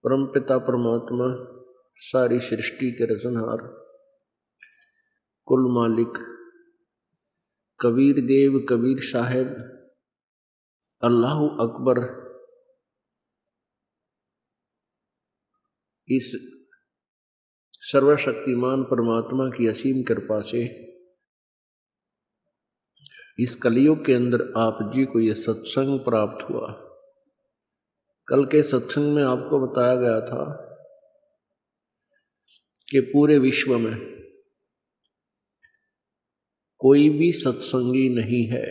परमपिता परमात्मा सारी सृष्टि के रचनहार कुल मालिक कबीर देव कबीर साहेब अल्लाह अकबर इस सर्वशक्तिमान परमात्मा की असीम कृपा से इस कलयुग के अंदर आप जी को ये सत्संग प्राप्त हुआ। कल के सत्संग में आपको बताया गया था कि पूरे विश्व में कोई भी सत्संगी नहीं है।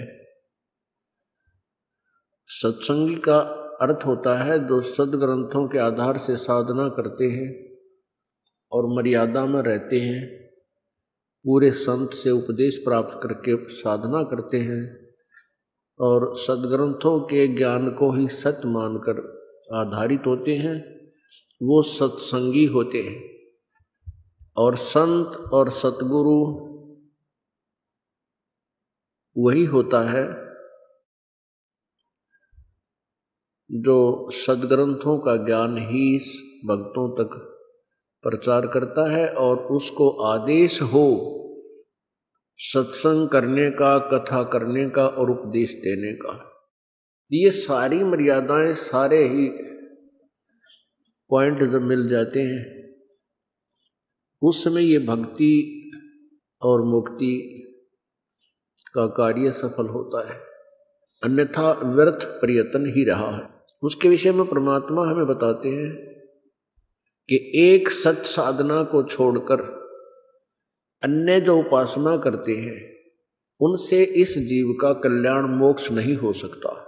सत्संगी का अर्थ होता है जो सद्ग्रंथों के आधार से साधना करते हैं और मर्यादा में रहते हैं, पूरे संत से उपदेश प्राप्त करके साधना करते हैं और सद्ग्रंथों के ज्ञान को ही सत्य मानकर आधारित होते हैं, वो सत्संगी होते हैं। और संत और सतगुरु वही होता है जो सद्ग्रंथों का ज्ञान ही भक्तों तक प्रचार करता है और उसको आदेश हो सत्संग करने का, कथा करने का और उपदेश देने का। ये सारी मर्यादाएं, सारे ही पॉइंट जब मिल जाते हैं उस समय ये भक्ति और मुक्ति का कार्य सफल होता है, अन्यथा व्यर्थ प्रयत्न ही रहा है। उसके विषय में परमात्मा हमें बताते हैं कि एक सत साधना को छोड़कर अन्य जो उपासना करते हैं उनसे इस जीव का कल्याण मोक्ष नहीं हो सकता।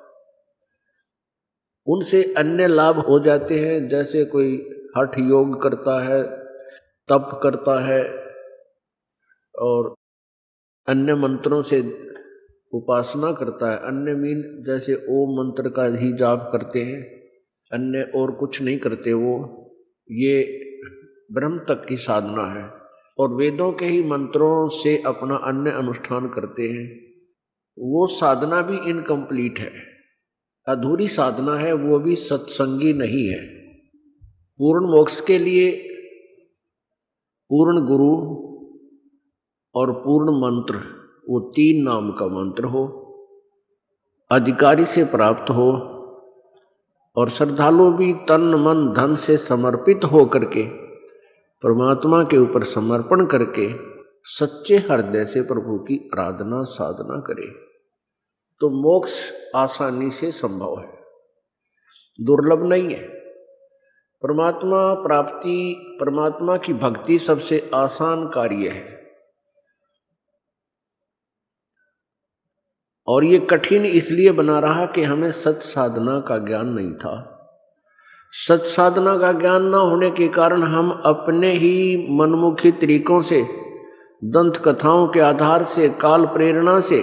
उनसे अन्य लाभ हो जाते हैं, जैसे कोई हठ योग करता है, तप करता है और अन्य मंत्रों से उपासना करता है। अन्य मीन जैसे ओम मंत्र का ही जाप करते हैं, अन्य और कुछ नहीं करते, वो ये ब्रह्म तक की साधना है। और वेदों के ही मंत्रों से अपना अन्य अनुष्ठान करते हैं, वो साधना भी इनकम्प्लीट है, अधूरी साधना है, वो भी सत्संगी नहीं है। पूर्ण मोक्ष के लिए पूर्ण गुरु और पूर्ण मंत्र, वो तीन नाम का मंत्र हो, अधिकारी से प्राप्त हो और श्रद्धालु भी तन मन धन से समर्पित हो करके परमात्मा के ऊपर समर्पण करके सच्चे हृदय से प्रभु की आराधना साधना करे तो मोक्ष आसानी से संभव है, दुर्लभ नहीं है। परमात्मा प्राप्ति, परमात्मा की भक्ति सबसे आसान कार्य है और ये कठिन इसलिए बना रहा कि हमें सत साधना का ज्ञान नहीं था। सत साधना का ज्ञान न होने के कारण हम अपने ही मनमुखी तरीकों से, दंत कथाओं के आधार से, काल प्रेरणा से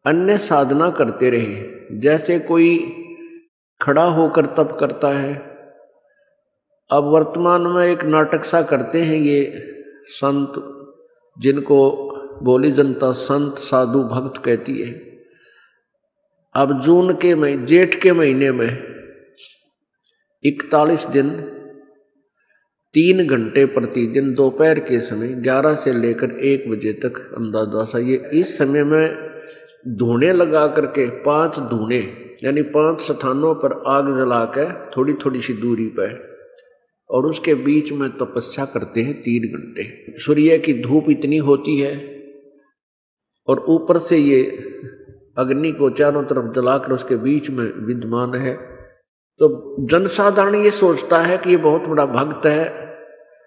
अन्य साधना करते रहे। जैसे कोई खड़ा होकर तप करता है, अब वर्तमान में एक नाटक सा करते हैं ये संत, जिनको बोली जनता संत साधु भक्त कहती है। अब जेठ के महीने में 41 दिन 3 घंटे प्रतिदिन दोपहर के समय 11 से लेकर 1 बजे तक अंदाजा सा, ये इस समय में धूने लगा करके 5 धूने यानी 5 स्थानों पर आग जला के थोड़ी थोड़ी सी दूरी पर, और उसके बीच में तपस्या करते हैं 3 घंटे। सूर्य की धूप इतनी होती है और ऊपर से ये अग्नि को चारों तरफ जलाकर उसके बीच में विद्यमान है, तो जनसाधारण ये सोचता है कि ये बहुत बड़ा भक्त है,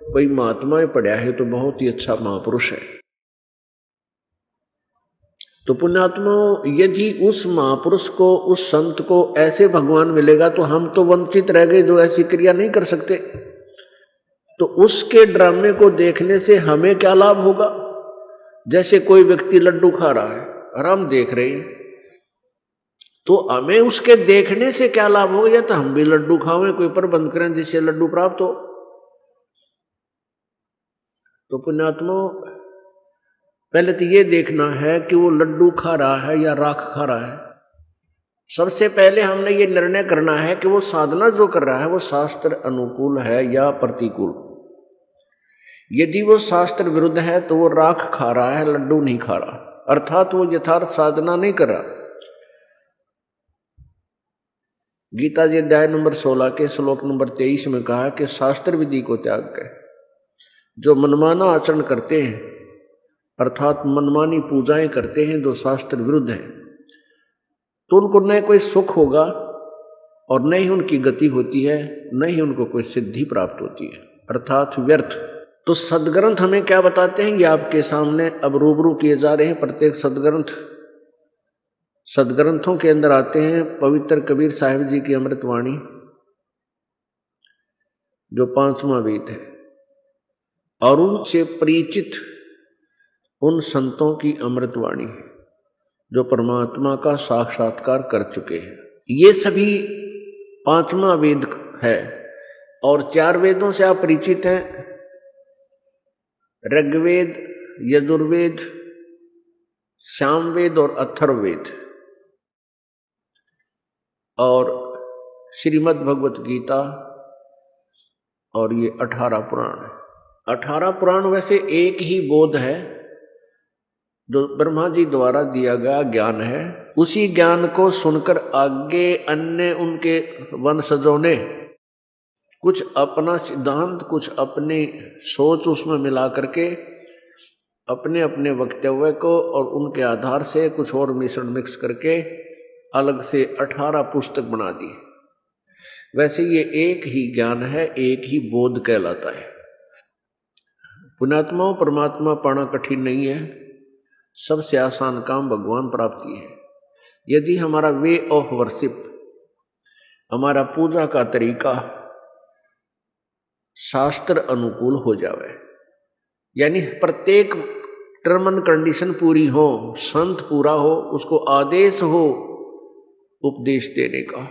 कोई महात्मा पढ़ा है तो बहुत ही अच्छा महापुरुष है। तो पुण्यात्मा, यदि उस महापुरुष को, उस संत को ऐसे भगवान मिलेगा तो हम तो वंचित रह गए जो ऐसी क्रिया नहीं कर सकते। तो उसके ड्रामे को देखने से हमें क्या लाभ होगा? जैसे कोई व्यक्ति लड्डू खा रहा है और हम देख रहे हैं, तो हमें उसके देखने से क्या लाभ होगा? या तो हम भी लड्डू खावें, कोई प्रबंध करें जिससे लड्डू प्राप्त हो। तो पुण्यात्मा, पहले तो ये देखना है कि वो लड्डू खा रहा है या राख खा रहा है। सबसे पहले हमने ये निर्णय करना है कि वो साधना जो कर रहा है वो शास्त्र अनुकूल है या प्रतिकूल। यदि वो शास्त्र विरुद्ध है तो वो राख खा रहा है, लड्डू नहीं खा रहा, अर्थात वो यथार्थ साधना नहीं कर रहा। गीता जी अध्याय नंबर 16 के श्लोक नंबर 23 में कहा कि शास्त्र विधि को त्याग कर जो मनमाना आचरण करते हैं, अर्थात मनमानी पूजाएं करते हैं जो शास्त्र विरुद्ध है, तो उनको न कोई सुख होगा और न ही उनकी गति होती है, न ही उनको कोई सिद्धि प्राप्त होती है, अर्थात व्यर्थ। तो सदग्रंथ हमें क्या बताते हैं, ये आपके सामने अब रूबरू किए जा रहे हैं। प्रत्येक सदग्रंथों के अंदर आते हैं पवित्र कबीर साहिब जी की अमृतवाणी, जो 5वां वेद है, और उनसे परिचित उन संतों की अमृतवाणी जो परमात्मा का साक्षात्कार कर चुके हैं। ये सभी 5वां वेद है। और 4 वेदों से आप परिचित हैं, ऋग्वेद, यजुर्वेद, सामवेद और अथर्ववेद, और श्रीमद् भगवत गीता, और ये 18 पुराण है। 18 पुराण वैसे एक ही बोध है जो ब्रह्मा जी द्वारा दिया गया ज्ञान है। उसी ज्ञान को सुनकर आगे अन्य उनके वंशजों ने कुछ अपना सिद्धांत, कुछ अपनी सोच उसमें मिला करके अपने अपने वक्तव्य को और उनके आधार से कुछ और मिश्रण मिक्स करके अलग से 18 पुस्तक बना दी। वैसे ये एक ही ज्ञान है, एक ही बोध कहलाता है। पुण्यात्माओं, परमात्मा पाना कठिन नहीं है, सबसे आसान काम भगवान प्राप्ति है। यदि हमारा वे ऑफ वर्शिप, हमारा पूजा का तरीका शास्त्र अनुकूल हो जावे, यानी प्रत्येक टर्म एंड कंडीशन पूरी हो, संत पूरा हो, उसको आदेश हो उपदेश देने का,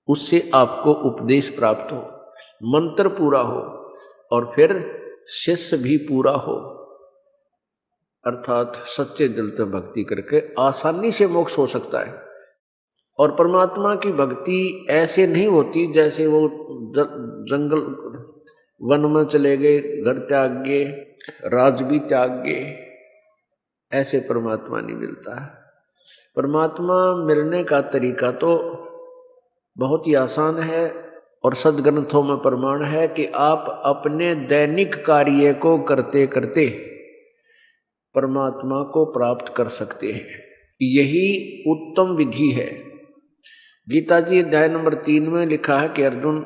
उससे आपको उपदेश प्राप्त हो, मंत्र पूरा हो और फिर शिष्य भी पूरा हो, अर्थात सच्चे दिल से भक्ति करके आसानी से मोक्ष हो सकता है। और परमात्मा की भक्ति ऐसे नहीं होती जैसे वो जंगल वन में चले गए, घर त्याग गए, राज भी त्याग गए, ऐसे परमात्मा नहीं मिलता है। परमात्मा मिलने का तरीका तो बहुत ही आसान है और सदग्रंथों में प्रमाण है कि आप अपने दैनिक कार्य को करते करते परमात्मा को प्राप्त कर सकते हैं। यही उत्तम विधि है। गीता जी अध्याय नंबर 3 में लिखा है कि अर्जुन,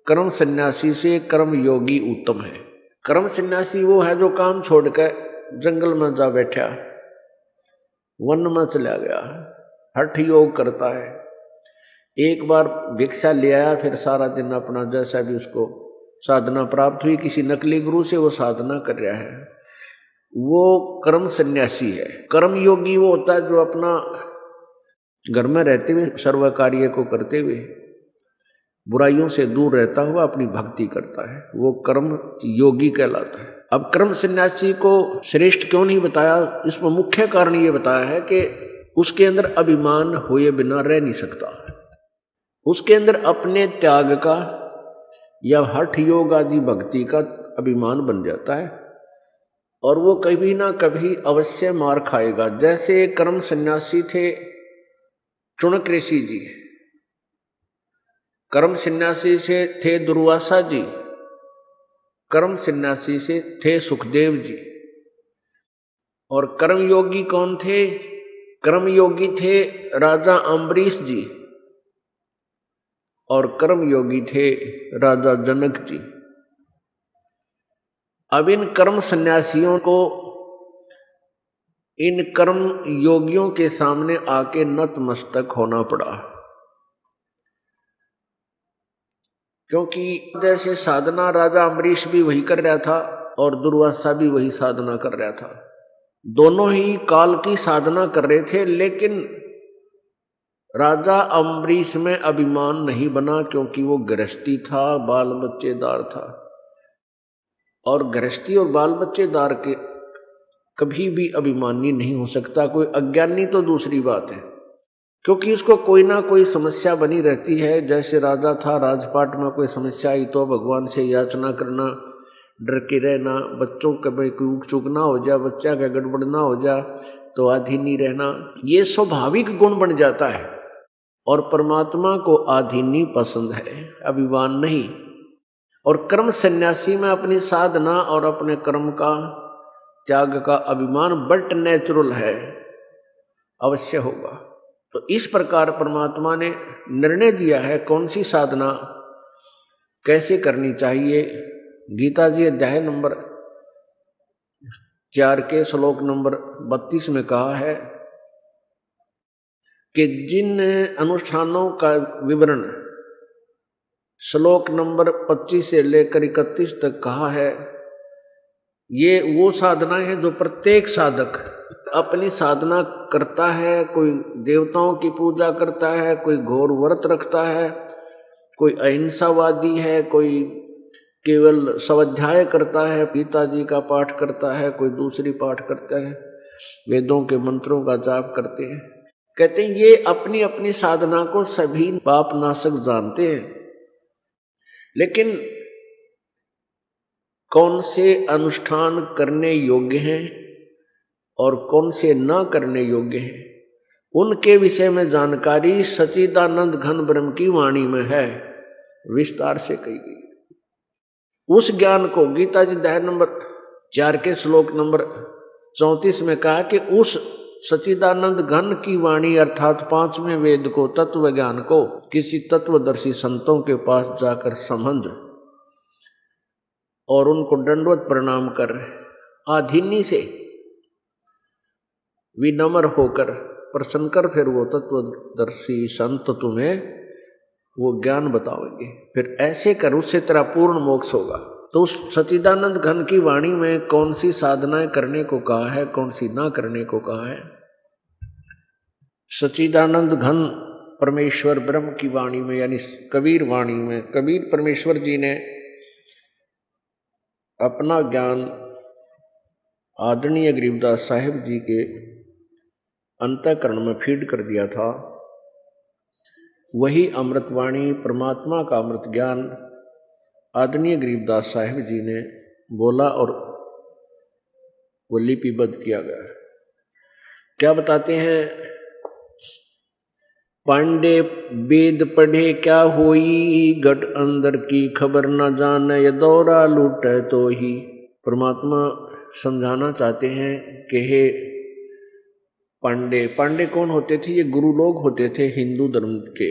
कर्म सन्यासी से कर्म योगी उत्तम है। कर्म सन्यासी वो है जो काम छोड़कर जंगल में जा बैठा, वन में चला गया, हठ योग करता है, एक बार भिक्षा ले आया, फिर सारा दिन अपना जैसा भी उसको साधना प्राप्त हुई, किसी नकली गुरु से वो साधना कर रहा है, वो कर्म सन्यासी है। कर्म योगी वो होता है जो अपना घर में रहते हुए सर्व कार्य को करते हुए बुराइयों से दूर रहता हुआ अपनी भक्ति करता है, वो कर्म योगी कहलाता है। अब कर्म सन्यासी को श्रेष्ठ क्यों नहीं बताया, इसमें मुख्य कारण ये बताया है कि उसके अंदर अभिमान हुए बिना रह नहीं सकता। उसके अंदर अपने त्याग का या हठ योग आदि भक्ति का अभिमान बन जाता है और वो कभी ना कभी अवश्य मार खाएगा। जैसे कर्म सन्यासी थे चुनक ऋषि जी, कर्म सन्यासी से थे दुर्वासा जी, कर्म सन्यासी से थे सुखदेव जी, और कर्म योगी कौन थे? कर्म योगी थे राजा अम्बरीश जी, और कर्म योगी थे राजा जनक जी। अब इन कर्म सन्यासियों को इन कर्म योगियों के सामने आके नतमस्तक होना पड़ा, क्योंकि जैसे साधना राजा अम्बरीश भी वही कर रहा था और दुर्वासा भी वही साधना कर रहा था। दोनों ही काल की साधना कर रहे थे, लेकिन राजा अम्बरीश में अभिमान नहीं बना क्योंकि वो गृहस्थी था, बाल बच्चेदार था, और गृहस्थी और बाल बच्चेदार के कभी भी अभिमानी नहीं हो सकता। कोई अज्ञानी तो दूसरी बात है, क्योंकि उसको कोई ना कोई समस्या बनी रहती है। जैसे राजा था, राजपाट में कोई समस्या आई तो भगवान से याचना करना, डर के रहना, बच्चों का कोई ऊक चूक ना हो जाए, बच्चा का गड़बड़ ना हो जाए तो आधीनी रहना, ये स्वाभाविक गुण बन जाता है। और परमात्मा को आधीनी पसंद है, अभिमान नहीं। और कर्म सन्यासी में अपनी साधना और अपने कर्म का त्याग का अभिमान बट नेचुरल है, अवश्य होगा। तो इस प्रकार परमात्मा ने निर्णय दिया है कौन सी साधना कैसे करनी चाहिए। गीता जी अध्याय नंबर 4 के श्लोक नंबर 32 में कहा है कि जिन अनुष्ठानों का विवरण श्लोक नंबर 25 से लेकर 31 तक कहा है, ये वो साधना है जो प्रत्येक साधक अपनी साधना करता है। कोई देवताओं की पूजा करता है, कोई घोर व्रत रखता है, कोई अहिंसावादी है, कोई केवल स्वाध्याय करता है, पिताजी का पाठ करता है, कोई दूसरी पाठ करता है, वेदों के मंत्रों का जाप करते हैं। कहते हैं ये अपनी अपनी साधना को सभी पाप नाशक जानते हैं, लेकिन कौन से अनुष्ठान करने योग्य हैं और कौन से न करने योग्य हैं, उनके विषय में जानकारी सच्चिदानंद घन ब्रह्म की वाणी में है, विस्तार से कही गई। उस ज्ञान को गीता जी अध्याय नंबर 4 के श्लोक नंबर 34 में कहा कि उस सच्चिदानंद घन की वाणी अर्थात 5वें वेद को, तत्व ज्ञान को किसी तत्वदर्शी संतों के पास जाकर समझ और उनको दंडवत प्रणाम कर आधीनी से विनम्र होकर प्रसन्न कर, फिर वो तत्वदर्शी संत तुम्हें वो ज्ञान बताओगे। फिर ऐसे कर, उससे तेरा पूर्ण मोक्ष होगा। तो उस सच्चिदानंद घन की वाणी में कौन सी साधनाएं करने को कहा है, कौन सी ना करने को कहा है। सच्चिदानंद घन परमेश्वर ब्रह्म की वाणी में यानी कबीर वाणी में, कबीर परमेश्वर जी ने अपना ज्ञान आदरणीय गरीबदास साहिब जी के अंतःकरण में फीड कर दिया था। वही अमृतवाणी, परमात्मा का अमृत ज्ञान आदरणीय गरीबदास साहिब जी ने बोला और वो लिपिबद्ध किया गया। क्या बताते हैं, पांडे वेद पढ़े क्या होई, घट अंदर की खबर न जाने, ये दौरा लूटे तो ही। परमात्मा समझाना चाहते हैं कि हे पांडे, पांडे कौन होते थे, ये गुरु लोग होते थे हिंदू धर्म के।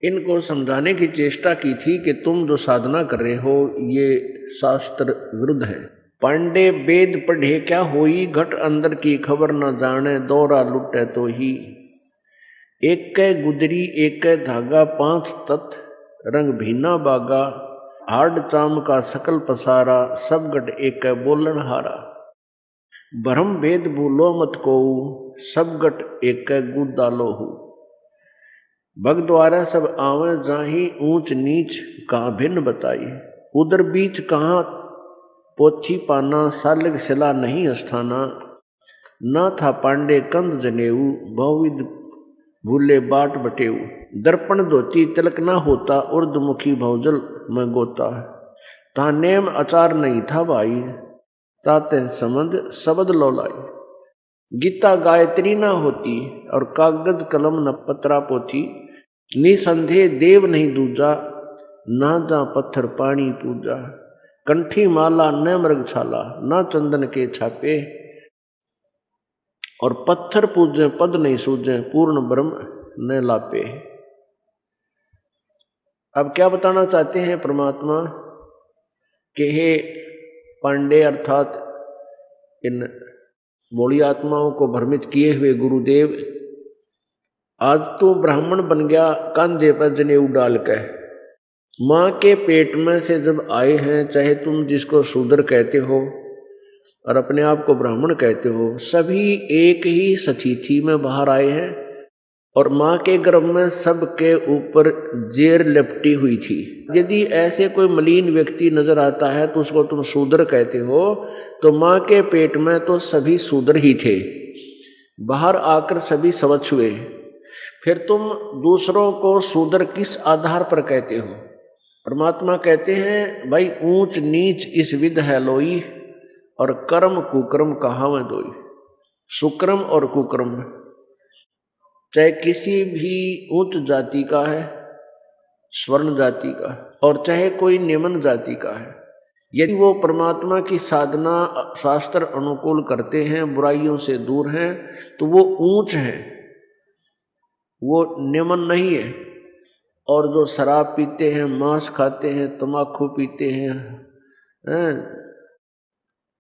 इनको समझाने की चेष्टा की थी कि तुम जो साधना कर रहे हो ये शास्त्र विरुद्ध है। पांडे वेद पढ़े क्या होई, घट अंदर की खबर न जाने, दौरा लुटे तो ही। एक कै गुदरी एक कै धागा, 5 तत् रंग भीना बागा, हाड चाम का सकल पसारा, सब गट एक कै बोलन हारा। भ्रम भेद भूलो मत को, सब गट एक कै गुद डालो हूँ। भग द्वारा सब आवे जाही, ऊंच नीच कहाँ भिन्न बताई। उधर बीच कहाँ पोथी पाना, सालिग सिला नहीं अस्थाना। ना था पांडे कंद जनेऊ, बहुविध भूले बाट बटेऊ। दर्पण धोती तिलक ना होता, उर्दमुखी भौजल में गोता। ता नेम आचार नहीं था भाई, ताते समझ शब्द लौलाई। गीता गायत्री ना होती और कागज कलम न पत्रा पोथी। निसंदेह देव नहीं दूजा, ना जा पत्थर पानी पूजा। कंठी माला न मृग छाला, ना चंदन के छापे। और पत्थर पूजे पद नहीं सूझे, पूर्ण ब्रह्म न लापे। अब क्या बताना चाहते हैं परमात्मा कि हे पांडे अर्थात इन बोली आत्माओं को भ्रमित किए हुए गुरुदेव, आज तो ब्राह्मण बन गया कंधे पर जनेऊ डाल के। माँ के पेट में से जब आए हैं, चाहे तुम जिसको शूद्र कहते हो और अपने आप को ब्राह्मण कहते हो, सभी एक ही सतीथि में बाहर आए हैं और माँ के गर्भ में सबके ऊपर जेर लिपटी हुई थी। यदि ऐसे कोई मलिन व्यक्ति नजर आता है तो उसको तुम शूद्र कहते हो, तो माँ के पेट में तो सभी शूद्र ही थे। बाहर आकर सभी स्वच्छ हुए, फिर तुम दूसरों को शूद्र किस आधार पर कहते हो? परमात्मा कहते हैं भाई ऊंच नीच इस विध है लोई, और कर्म कुकर्म कहावत दोई। सुक्रम और कुकर्म चाहे किसी भी उच्च जाति का है, स्वर्ण जाति का, और चाहे कोई निम्न जाति का है, यदि वो परमात्मा की साधना शास्त्र अनुकूल करते हैं, बुराइयों से दूर हैं, तो वो ऊंच है, वो निम्न नहीं है। और जो शराब पीते हैं, मांस खाते हैं, तम्बाकू पीते हैं,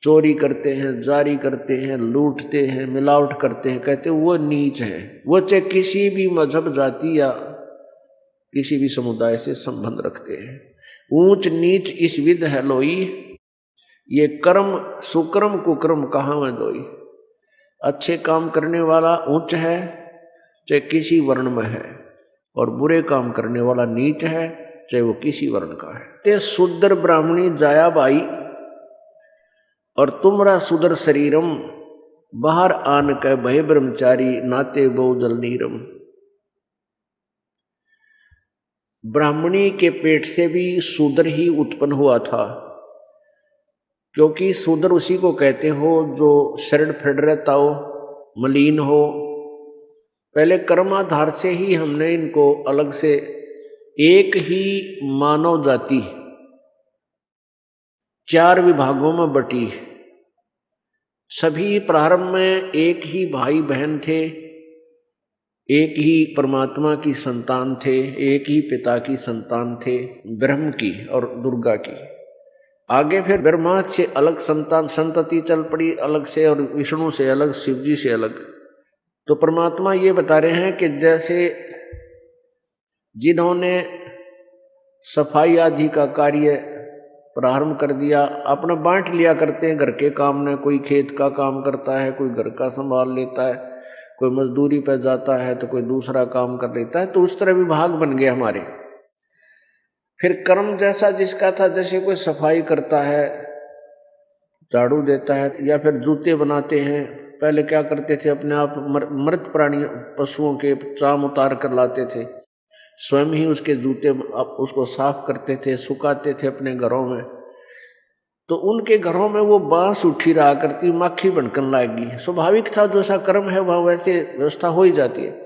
चोरी करते हैं, जारी करते हैं, लूटते हैं, मिलावट करते हैं, कहते हैं वो नीच है। वो चाहे किसी भी मजहब जाति या किसी भी समुदाय से संबंध रखते हैं। ऊंच नीच इस विध है लोई, ये कर्म सुक्रम कुक्रम कहावत दोई। अच्छे काम करने वाला ऊंच है चाहे किसी वर्ण में है, और बुरे काम करने वाला नीच है चाहे वो किसी वर्ण का है। ते शूद्र ब्राह्मणी जाया बाई, और तुमरा सुदर शरीरम, बाहर आन के भय ब्रह्मचारी नाते बहुदल नीरम। ब्राह्मणी के पेट से भी शूद्र ही उत्पन्न हुआ था, क्योंकि शूद्र उसी को कहते हो जो शरण फड़ रहता हो, मलिन हो। पहले कर्माधार से ही हमने इनको अलग से, एक ही मानव जाति 4 विभागों में बटी। सभी प्रारंभ में एक ही भाई बहन थे, एक ही परमात्मा की संतान थे, एक ही पिता की संतान थे, ब्रह्म की और दुर्गा की। आगे फिर ब्रह्मा से अलग संतति चल पड़ी अलग से, और विष्णु से अलग, शिव जी से अलग। तो परमात्मा ये बता रहे हैं कि जैसे जिन्होंने सफाई आदि का कार्य प्रारंभ कर दिया, अपना बांट लिया करते हैं घर के काम में, कोई खेत का काम करता है, कोई घर का संभाल लेता है, कोई मजदूरी पर जाता है, तो कोई दूसरा काम कर लेता है। तो उस तरह विभाग बन गए हमारे। फिर कर्म जैसा जिसका था, जैसे कोई सफाई करता है, झाड़ू देता है, या फिर जूते बनाते हैं। पहले क्या करते थे, अपने आप मृत प्राणियों पशुओं के चाम उतार कर लाते थे, स्वयं ही उसके जूते उसको साफ करते थे, सुखाते थे अपने घरों में। तो उनके घरों में वो बांस उठी रहा करती, मक्खी बनकर लाएगी। स्वाभाविक था, जो सा कर्म है वह वैसे व्यवस्था हो ही जाती है।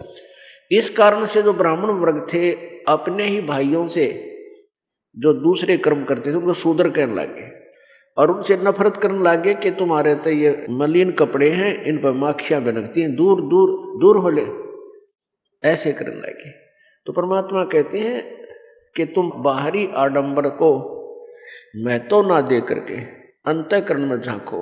इस कारण से जो ब्राह्मण वर्ग थे, अपने ही भाइयों से जो दूसरे कर्म करते थे उनको शूद्र कहने लगे, और उनसे नफरत करने लगे कि तुम्हारे तो ये मलिन कपड़े हैं, इन पर माखियां बनकती हैं, दूर दूर दूर हो ले, ऐसे करने लगे। तो परमात्मा कहते हैं कि तुम बाहरी आडंबर को महत्व ना दे करके अंतःकरण में झांको।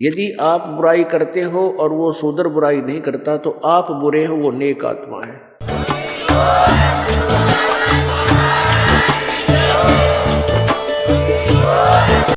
यदि आप बुराई करते हो और वो शूद्र बुराई नहीं करता, तो आप बुरे हो, वो नेक आत्मा है।